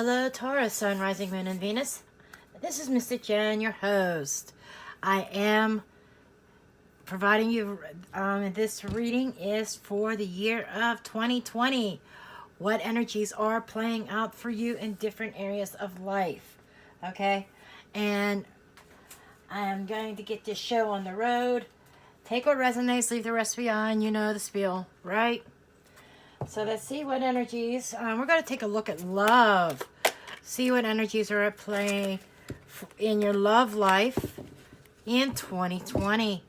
Hello, Taurus, Sun, Rising, Moon, and Venus. This is Mystic Jen, your host. I am providing you, this reading is for the year of 2020. What energies are playing out for you in different areas of life, okay? And I am going to get this show on the road. Take what resonates, leave the rest behind. You know the spiel, right? So let's see what energies. We're going to take a look at love. See what energies are at play in your love life in 2020.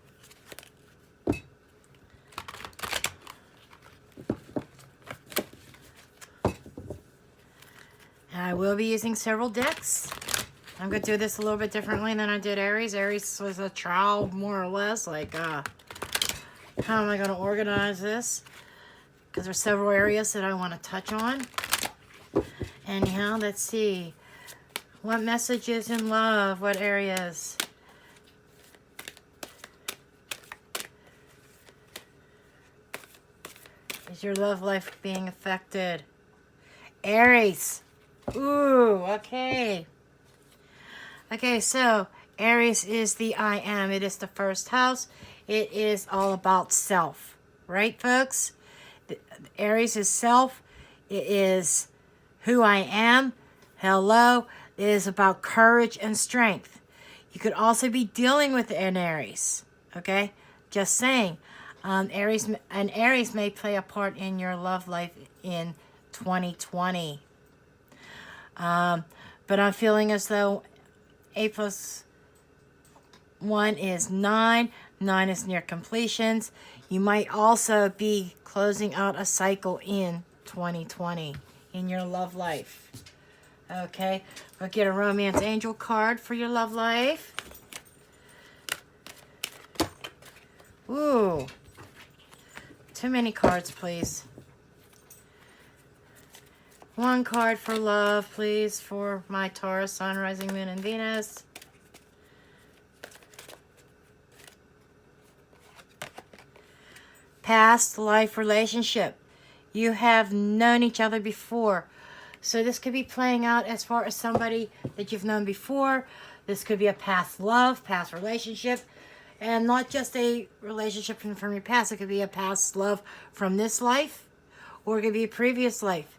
I will be using several decks. I'm going to do this a little bit differently than I did Aries. Aries was a trial, more or less, like, how am I going to organize this? Because there's several areas that I want to touch on. Anyhow, let's see. What messages in love? What areas? Is your love life being affected? Aries. Ooh, okay. Okay, so Aries is the I am. It is the first house. It is all about self. Right, folks? Aries is self. It is who I am. Hello. It is about courage and strength. You could also be dealing with an Aries. Okay? Just saying. Aries may play a part in your love life in 2020. But I'm feeling as though 8 plus 1 is 9. 9 is near completions. You might also be closing out a cycle in 2020 in your love life. Okay, we'll get a romance angel card for your love life. Ooh, too many cards, please. One card for love, please, for my Taurus, Sun, Rising, Moon, and Venus. Past life relationship. You have known each other before. So this could be playing out as far as somebody that you've known before. This could be a past love, past relationship. And not just a relationship from your past. It could be a past love from this life. Or it could be a previous life.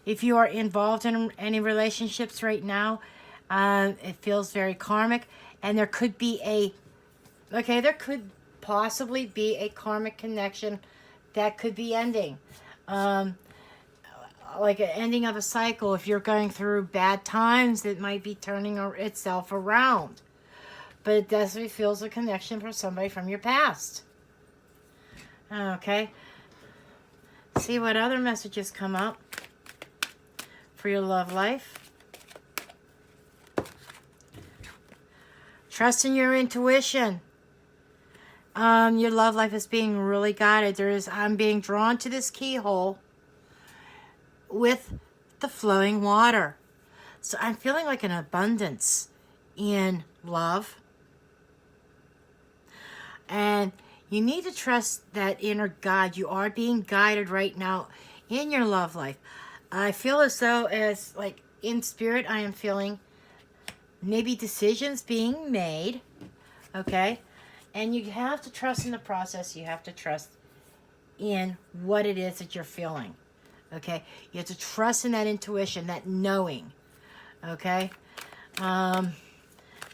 If you are involved in any relationships right now, it feels very karmic. And there could be there could possibly be a karmic connection that could be ending. Like an ending of a cycle. If you're going through bad times, it might be turning itself around. But it definitely feels a connection for somebody from your past. Okay. See what other messages come up for your love life. Trust in your intuition. Your love life is being really guided. I'm being drawn to this keyhole with the flowing water. So I'm feeling like an abundance in love. And you need to trust that inner guide. You are being guided right now in your love life. I feel as though, like in spirit, I am feeling maybe decisions being made. Okay? And you have to trust in the process. You have to trust in what it is that you're feeling. Okay? You have to trust in that intuition, that knowing. Okay?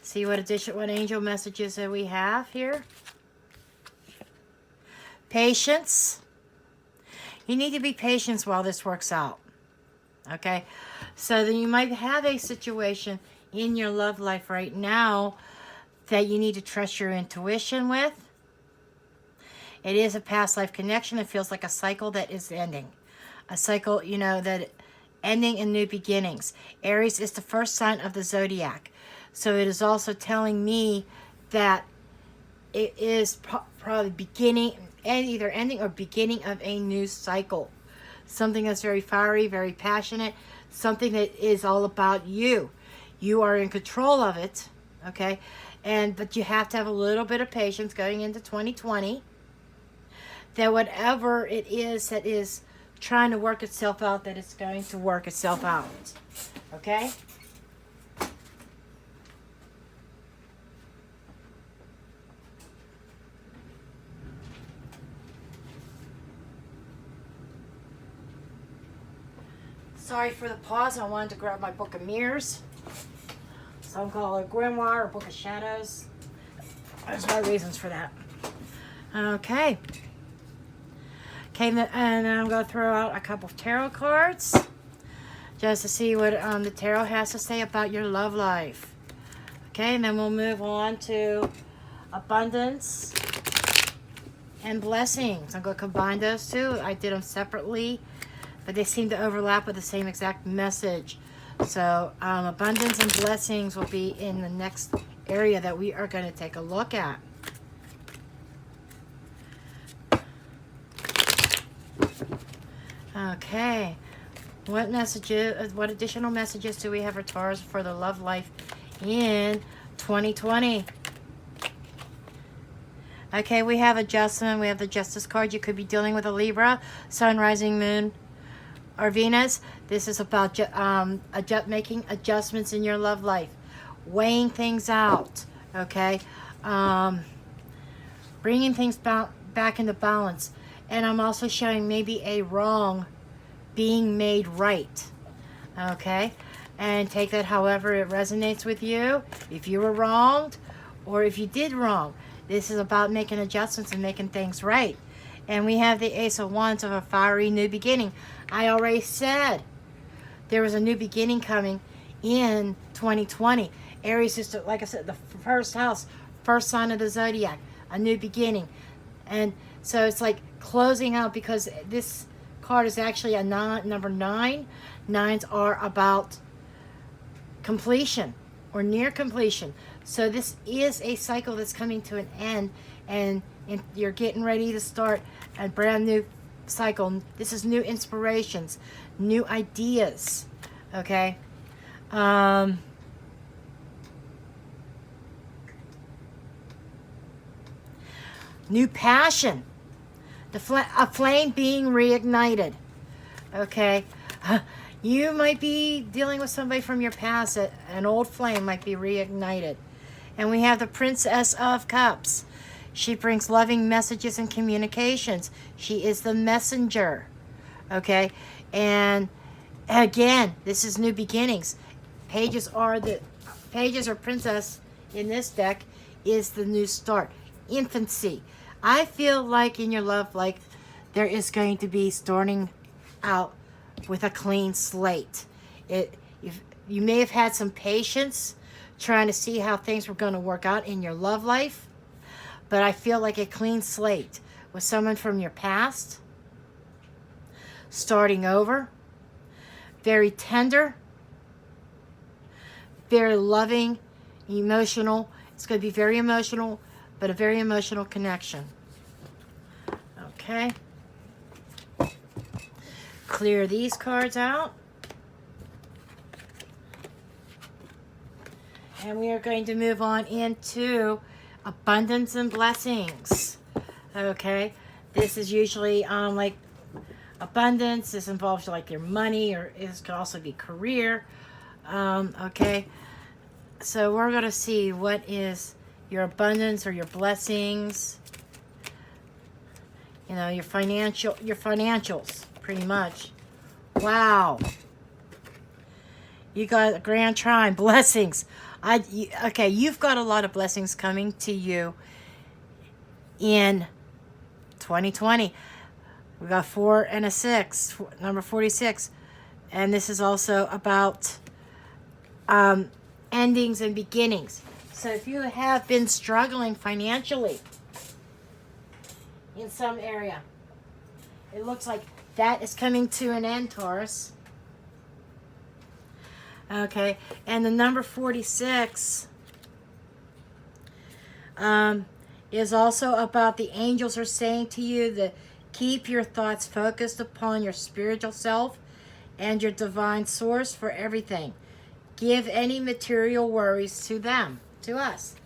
See what angel messages that we have here. Patience. You need to be patient while this works out. Okay? So then you might have a situation in your love life right now that you need to trust your intuition with. It is a past life connection. It feels like a cycle that is ending. A cycle, that ending and new beginnings. Aries is the first sign of the zodiac. So it is also telling me that it is probably beginning, and either ending or beginning of a new cycle. Something that's very fiery, very passionate. Something that is all about you. You are in control of it. Okay? But you have to have a little bit of patience going into 2020. That whatever it is that is trying to work itself out, that it's going to work itself out. Okay? Sorry for the pause. I wanted to grab my book of mirrors. Some call it grimoire or book of shadows. There's my reasons for that. Okay. Okay, and then I'm going to throw out a couple of tarot cards just to see what the tarot has to say about your love life. Okay, and then we'll move on to abundance and blessings. I'm going to combine those two. I did them separately, but they seem to overlap with the same exact message. So abundance and blessings will be in the next area that we are going to take a look at. Okay, what messages? What additional messages do we have for Taurus for the love life in 2020? Okay, we have adjustment. We have the Justice card. You could be dealing with a Libra, Sun, Rising, Moon, or Venus. This is about making adjustments in your love life, weighing things out. Okay, bringing things back into balance. And I'm also showing maybe a wrong being made right. Okay? And take that however it resonates with you. If you were wronged or if you did wrong. This is about making adjustments and making things right. And we have the Ace of Wands of a fiery new beginning. I already said there was a new beginning coming in 2020. Aries is, like I said, the first house, first sign of the zodiac. A new beginning. And so it's like closing out, because this card is actually a number 9. 9s are about completion or near completion. So this is a cycle that's coming to an end, and you're getting ready to start a brand new cycle. This is new inspirations, new ideas. Okay. New passion. A flame being reignited. Okay. You might be dealing with somebody from your past. An old flame might be reignited. And we have the Princess of Cups. She brings loving messages and communications. She is the messenger. Okay. And again, this is new beginnings. Pages or princess in this deck is the new start. Infancy. I feel like in your love life, there is going to be starting out with a clean slate. You may have had some patience trying to see how things were going to work out in your love life, but I feel like a clean slate with someone from your past, starting over, very tender, very loving, emotional. It's going to be very emotional, but a very emotional connection. Okay. Clear these cards out. And we are going to move on into abundance and blessings. Okay. This is usually like abundance. This involves like your money, or this could also be career. Okay. So we're going to see what is your abundance or your blessings, you know, your financials, pretty much. Wow. You got a grand trine, blessings. Okay, you've got a lot of blessings coming to you in 2020. We got 4 and a 6, number 46. And this is also about endings and beginnings. So if you have been struggling financially in some area, it looks like that is coming to an end, Taurus. Okay, and the number 46 is also about the angels are saying to you that keep your thoughts focused upon your spiritual self and your divine source for everything. Give any material worries to them, to us.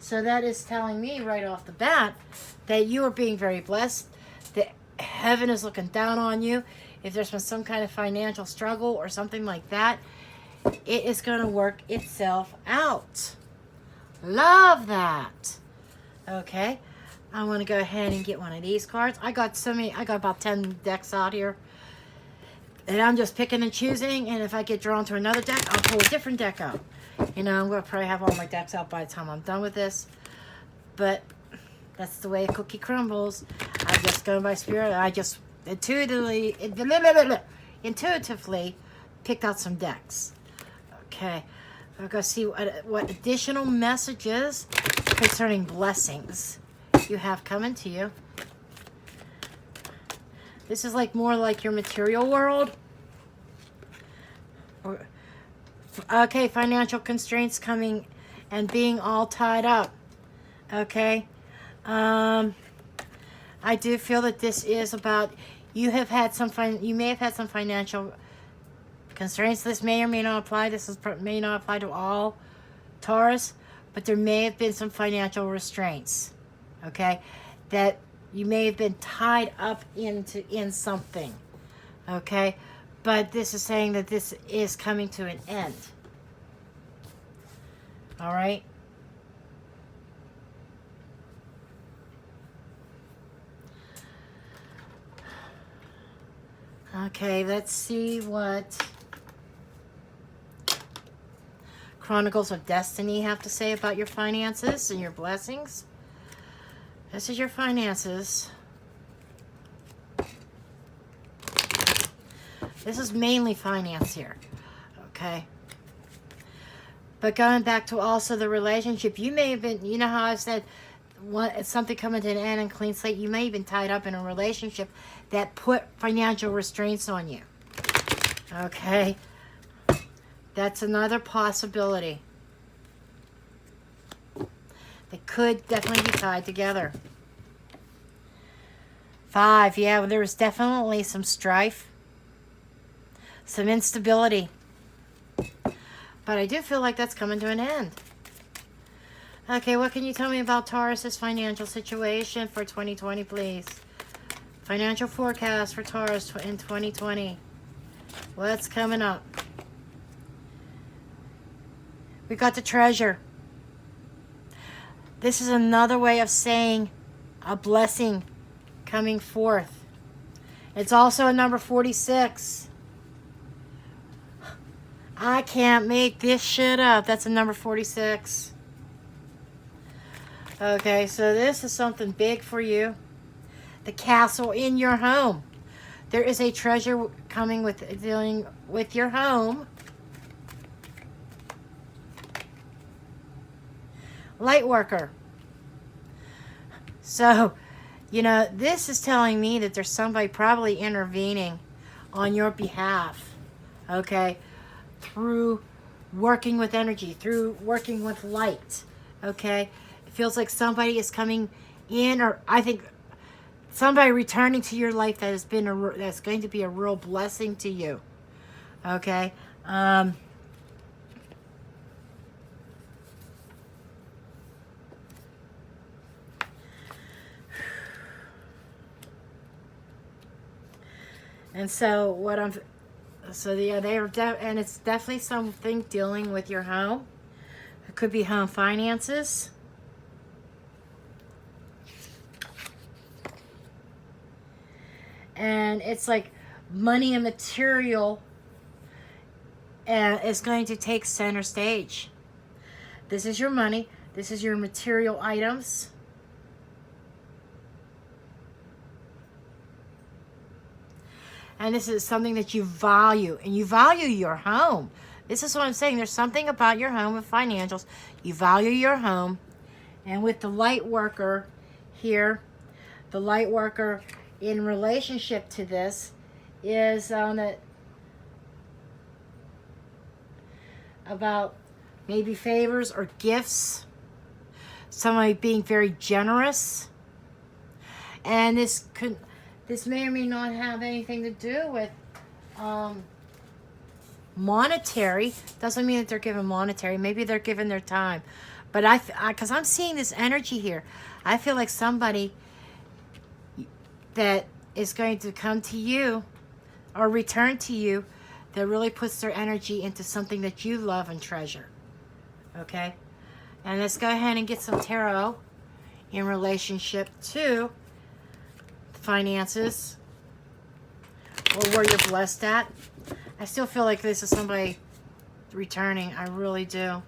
So that is telling me right off the bat that you are being very blessed, that heaven is looking down on you. if there's been some kind of financial struggle or something like that, it is going to work itself out. Love that. Okay. I want to go ahead and get one of these cards. I got about 10 decks out here. And I'm just picking and choosing. And if I get drawn to another deck, I'll pull a different deck out. You know, I'm going to probably have all my decks out by the time I'm done with this. But that's the way a cookie crumbles. I just go by spirit. I just intuitively picked out some decks. Okay. I'm going to see what additional messages concerning blessings you have coming to you. This is like more like your material world. Okay, financial constraints coming and being all tied up. Okay. I do feel that this is about you may have had some financial constraints. This may or may not apply. May not apply to all Taurus, but there may have been some financial restraints. Okay, that you may have been tied up in something. Okay, but this is saying that this is coming to an end. All right. Okay, let's see what Chronicles of Destiny have to say about your finances and your blessings. This is your finances. This is mainly finance here. Okay. But going back to also the relationship, you may have been, you know how I said, something coming to an end and clean slate, you may have been tied up in a relationship that put financial restraints on you. Okay. That's another possibility. They could definitely be tied together. 5, yeah, well, there was definitely some strife, some instability. But I do feel like that's coming to an end. Okay, what can you tell me about Taurus's financial situation for 2020, please? Financial forecast for Taurus in 2020. What's coming up? We got the Treasure. This is another way of saying a blessing coming forth. It's also a number 46. I can't make this shit up. That's a number 46. Okay, so this is something big for you. The castle in your home. There is a treasure coming with dealing with your home. Lightworker. So, you know, this is telling me that there's somebody probably intervening on your behalf. Okay? Through working with energy, through working with light. Okay? It feels like somebody is coming in, or I think somebody returning to your life that has been that's going to be a real blessing to you. Okay? And so yeah, and it's definitely something dealing with your home. It could be home finances. And it's like money and material is going to take center stage. This is your money. This is your material items. And this is something that you value. And you value your home. This is what I'm saying. There's something about your home with financials. You value your home. And with the light worker here, the light worker in relationship to this is about maybe favors or gifts. Somebody being very generous. And this may or may not have anything to do with monetary. Doesn't mean that they're giving monetary. Maybe they're giving their time. But because I'm seeing this energy here, I feel like somebody that is going to come to you or returned to you that really puts their energy into something that you love and treasure. Okay? And let's go ahead and get some tarot in relationship to finances or where you're blessed at. I still feel like this is somebody returning. I really do.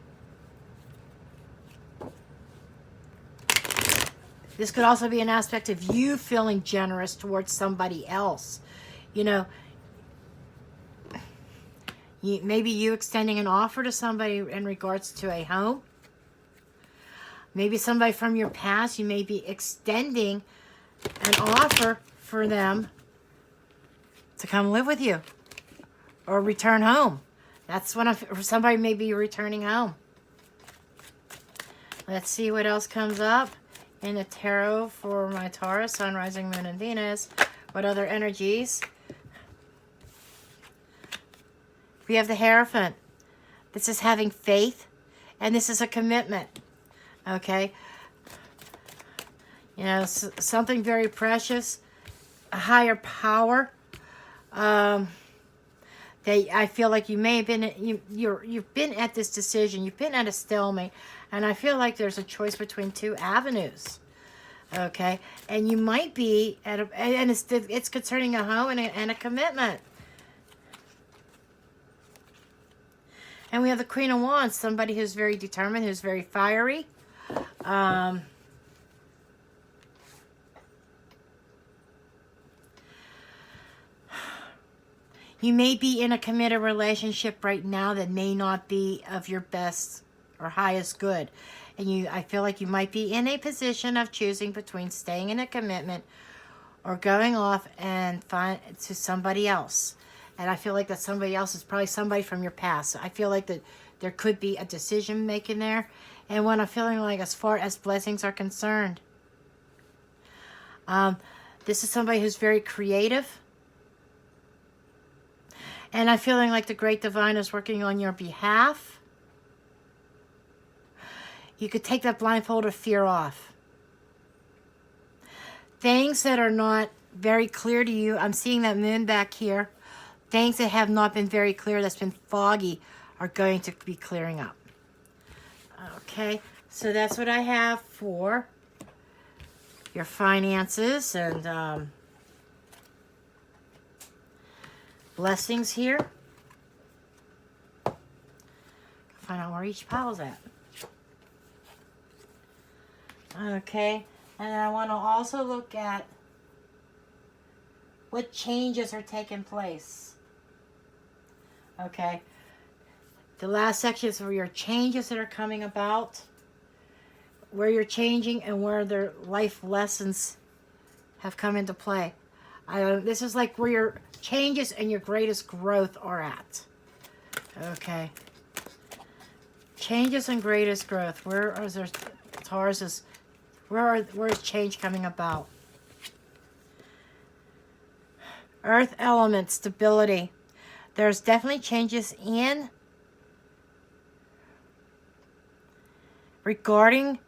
This could also be an aspect of you feeling generous towards somebody else. You know, maybe you extending an offer to somebody in regards to a home. Maybe somebody from your past, you may be extending an offer for them to come live with you or return home. That's when somebody may be returning home. Let's see what else comes up in the tarot for my Taurus, Sun, Rising, Moon, and Venus. What other energies? We have the Hierophant. This is having faith, and this is a commitment. Okay? You know, something very precious, a higher power. That I feel like you may have been, you've been at this decision, you've been at a stalemate, and I feel like there's a choice between two avenues. Okay? And you might be at a, and it's concerning a home and a commitment. And we have the Queen of Wands, somebody who's very determined, who's very fiery. You may be in a committed relationship right now that may not be of your best or highest good. And I feel like you might be in a position of choosing between staying in a commitment or going off and to somebody else. And I feel like that somebody else is probably somebody from your past. I feel like that there could be a decision making there. And what I'm feeling like as far as blessings are concerned, this is somebody who's very creative. And I'm feeling like the Great Divine is working on your behalf. You could take that blindfold of fear off. Things that are not very clear to you, I'm seeing that moon back here. Things that have not been very clear, that's been foggy, are going to be clearing up. Okay, so that's what I have for your finances and blessings here. Find out where each pile's at. Okay, and I want to also look at what changes are taking place. Okay, the last section is where your changes that are coming about, where you're changing and where their life lessons have come into play. This is like where your changes and your greatest growth are at. Okay. Changes and greatest growth. Where is there Taurus? Where is change coming about? Earth element, stability. There's definitely changes in regarding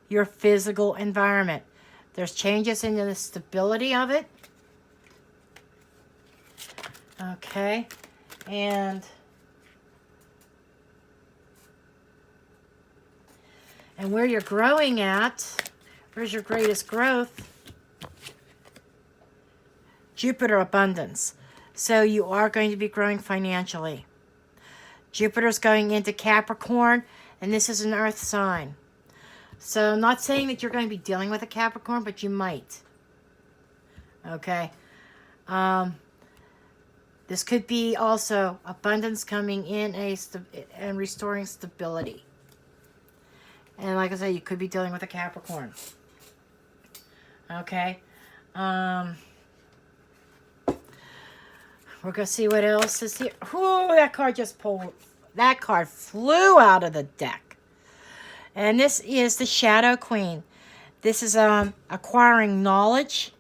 your physical environment. There's changes in the stability of it. Okay. And where you're growing at, where's your greatest growth? Jupiter abundance. So you are going to be growing financially. Jupiter's going into Capricorn, and this is an earth sign. So I'm not saying that you're going to be dealing with a Capricorn, but you might. Okay. This could be also abundance coming in and restoring stability. And like I said, you could be dealing with a Capricorn. Okay. We're going to see what else is here. Ooh, that card just pulled. That card flew out of the deck. And this is the Shadow Queen. This is acquiring knowledge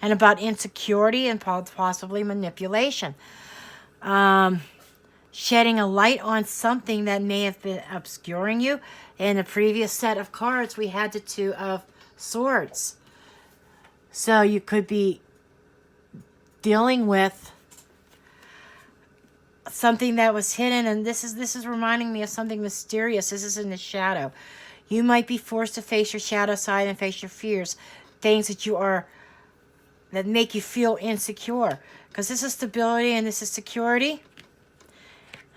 and about insecurity and possibly manipulation. Shedding a light on something that may have been obscuring you. In the previous set of cards, we had the Two of Swords. So you could be dealing with something that was hidden, and this is reminding me of something mysterious. This is in the shadow. You might be forced to face your shadow side and face your fears, things that make you feel insecure, because this is stability and this is security.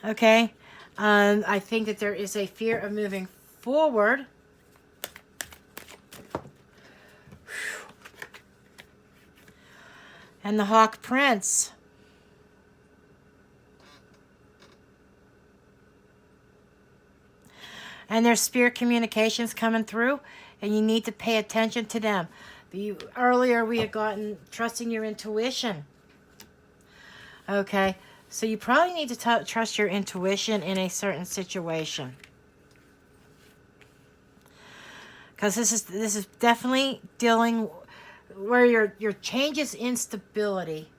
Okay, I think that there is a fear of moving forward. And the Hawk Prince. And there's spirit communications coming through, and you need to pay attention to them. Earlier we had gotten trusting your intuition. Okay, so you probably need to trust your intuition in a certain situation, because this is definitely dealing where your changes in stability,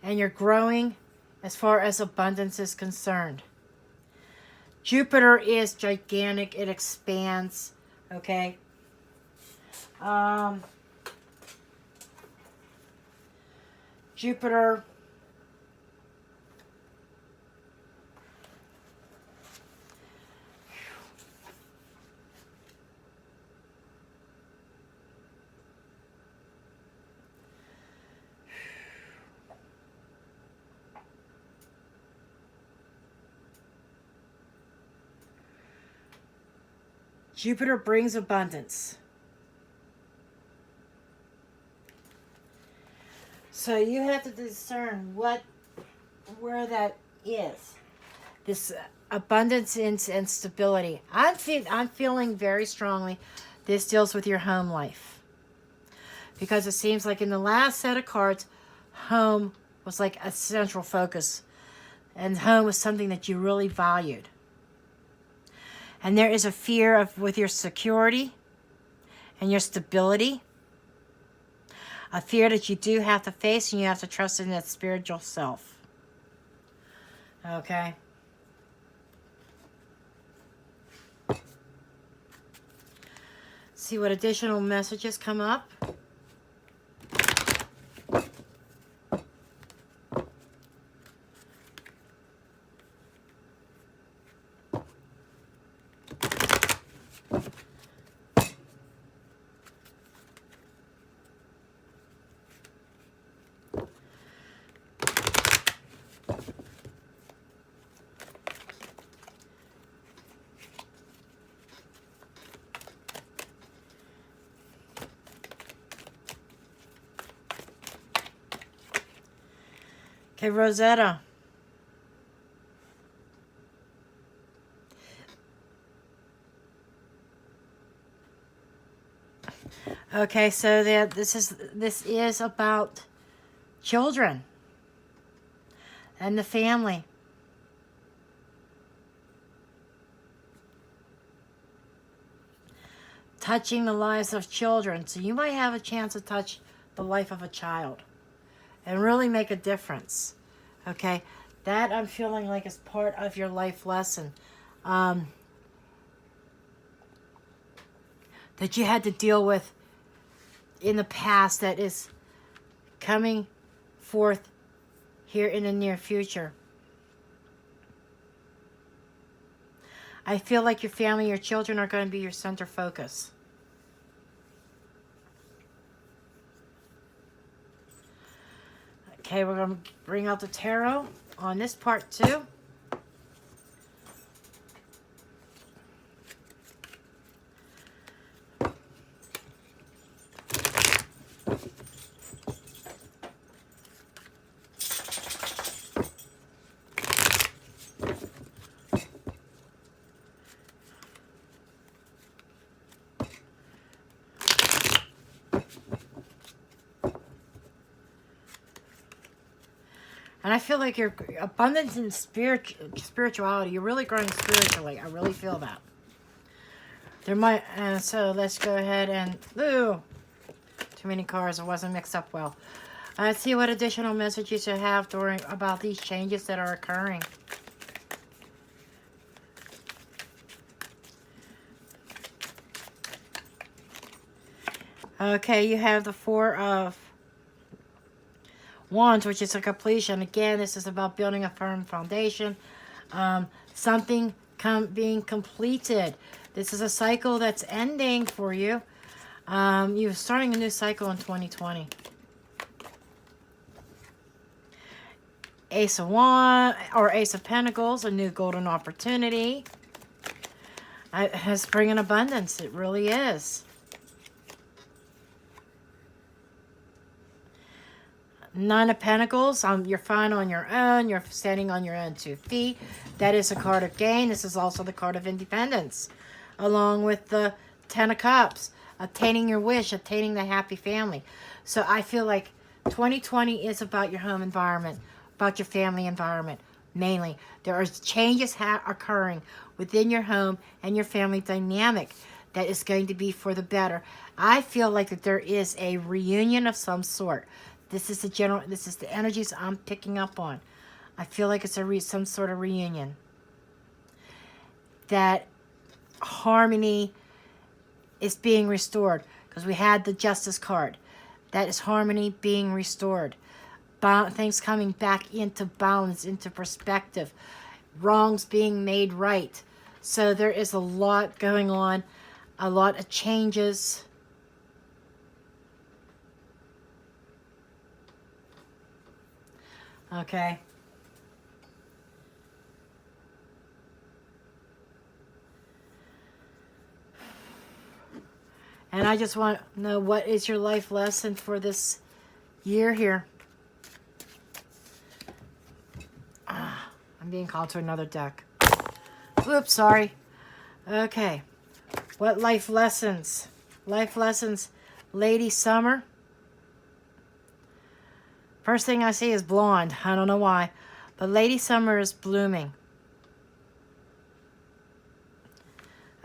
and you're growing as far as abundance is concerned. Jupiter is gigantic. It expands. Okay. Jupiter. Jupiter brings abundance. So you have to discern where that is. This abundance and stability. I'm feeling very strongly this deals with your home life. Because it seems like in the last set of cards, home was like a central focus. And home was something that you really valued. And there is a fear with your security and your stability. A fear that you do have to face, and you have to trust in that spiritual self. Okay? See what additional messages come up. Okay, Rosetta. Okay, so this is about children and the family. Touching the lives of children. So you might have a chance to touch the life of a child and really make a difference. Okay, that I'm feeling like is part of your life lesson that you had to deal with in the past, that is coming forth here in the near future. I feel like your family, your children are going to be your center focus. Okay, we're going to bring out the tarot on this part too. And I feel like your abundance in spirituality, you're really growing spiritually. I really feel that. There might, so let's go ahead and, ooh, too many cards. It wasn't mixed up well. Let's see what additional messages you have about these changes that are occurring. Okay, you have the Four of Wands, which is a completion. Again, this is about building a firm foundation. Something being completed. This is a cycle that's ending for you. You're starting a new cycle in 2020. Ace of Wands or Ace of Pentacles, a new golden opportunity. It has bringing abundance. It really is. Nine of Pentacles. You're fine on your own. You're standing on your own 2 feet. That is a card of gain. This is also the card of independence. Along with the 10 of Cups. Attaining your wish. Attaining the happy family. So I feel like 2020 is about your home environment. About your family environment. Mainly. There are changes occurring within your home and your family dynamic that is going to be for the better. I feel like that there is a reunion of some sort. This is the energies I'm picking up on. I feel like it's some sort of reunion. That harmony is being restored. Because we had the Justice card. That is harmony being restored. Things coming back into balance, into perspective. Wrongs being made right. So there is a lot going on. A lot of changes. Okay. And I just want to know, what is your life lesson for this year here? I'm being called to another deck. Oops, sorry. Okay. What life lessons? Life lessons. Lady Summer. First thing I see is blonde. I don't know why. But Lady Summer is blooming.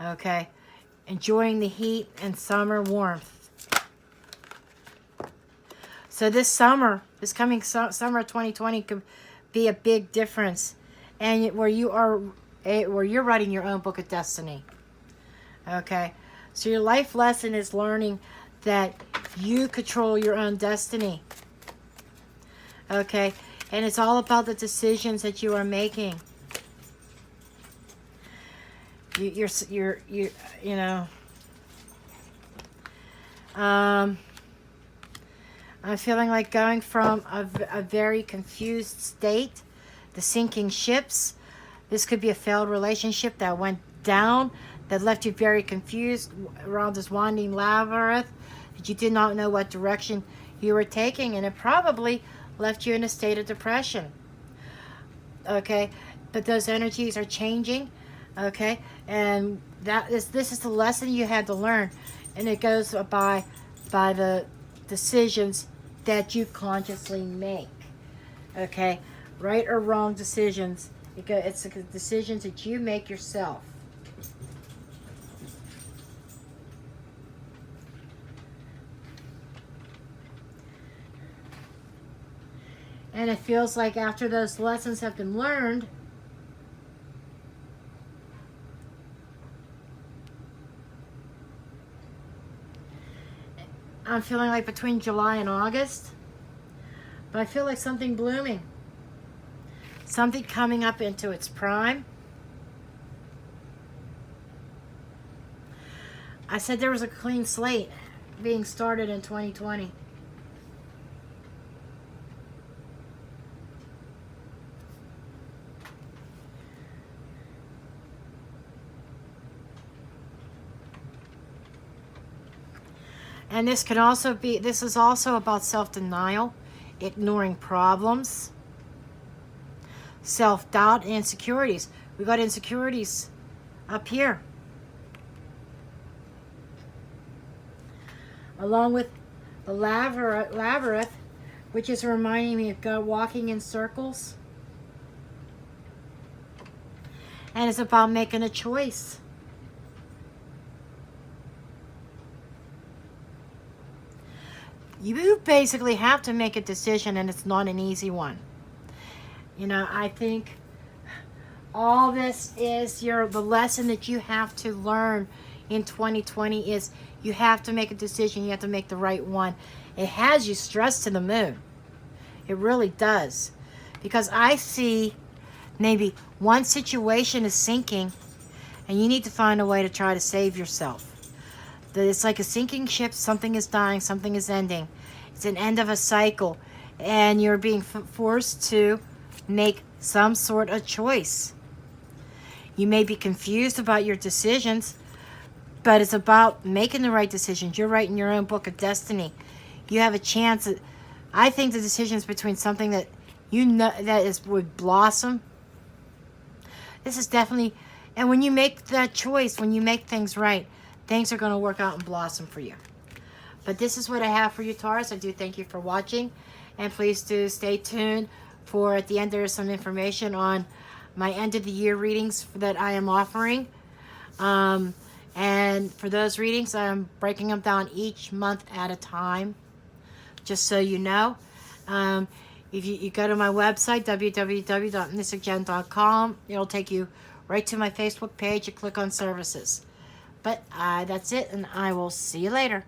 Okay. Enjoying the heat and summer warmth. So this summer, this coming summer of 2020 could be a big difference. And where you're writing your own book of destiny. Okay. So your life lesson is learning that you control your own destiny. Okay. And it's all about the decisions that you are making. You know. I'm feeling like going from a very confused state, the sinking ships. This could be a failed relationship that went down, that left you very confused around this winding labyrinth, that you did not know what direction you were taking, and it probably left you in a state of depression. Okay, but those energies are changing. Okay, and this is the lesson you had to learn, and it goes by the decisions that you consciously make. Okay, right or wrong decisions. It's the decisions that you make yourself. And it feels like after those lessons have been learned, I'm feeling like between July and August, but I feel like something blooming. Something coming up into its prime. I said there was a clean slate being started in 2020. And this is also about self-denial, ignoring problems, self-doubt, and insecurities. We got insecurities up here. Along with the labyrinth, which is reminding me of God walking in circles. And it's about making a choice. You basically have to make a decision, and it's not an easy one. You know, I think all this is the lesson that you have to learn in 2020 is you have to make a decision. You have to make the right one. It has you stressed to the moon. It really does. Because I see maybe one situation is sinking and you need to find a way to try to save yourself. That it's like a sinking ship. Something is dying. Something is ending. It's an end of a cycle. And you're being forced to make some sort of choice. You may be confused about your decisions, but it's about making the right decisions. You're writing your own book of destiny. You have a chance. I think the decision is between something that you know would blossom. This is definitely, and when you make that choice, when you make things right, things are going to work out and blossom for you. But this is what I have for you, Taurus. I do thank you for watching, and please do stay tuned for at the end there is some information on my end of the year readings that I am offering. And for those readings, I'm breaking them down each month at a time, just so you know. If you go to my website, www.mysticjen.com, it'll take you right to my Facebook page. You click on services. But that's it, and I will see you later.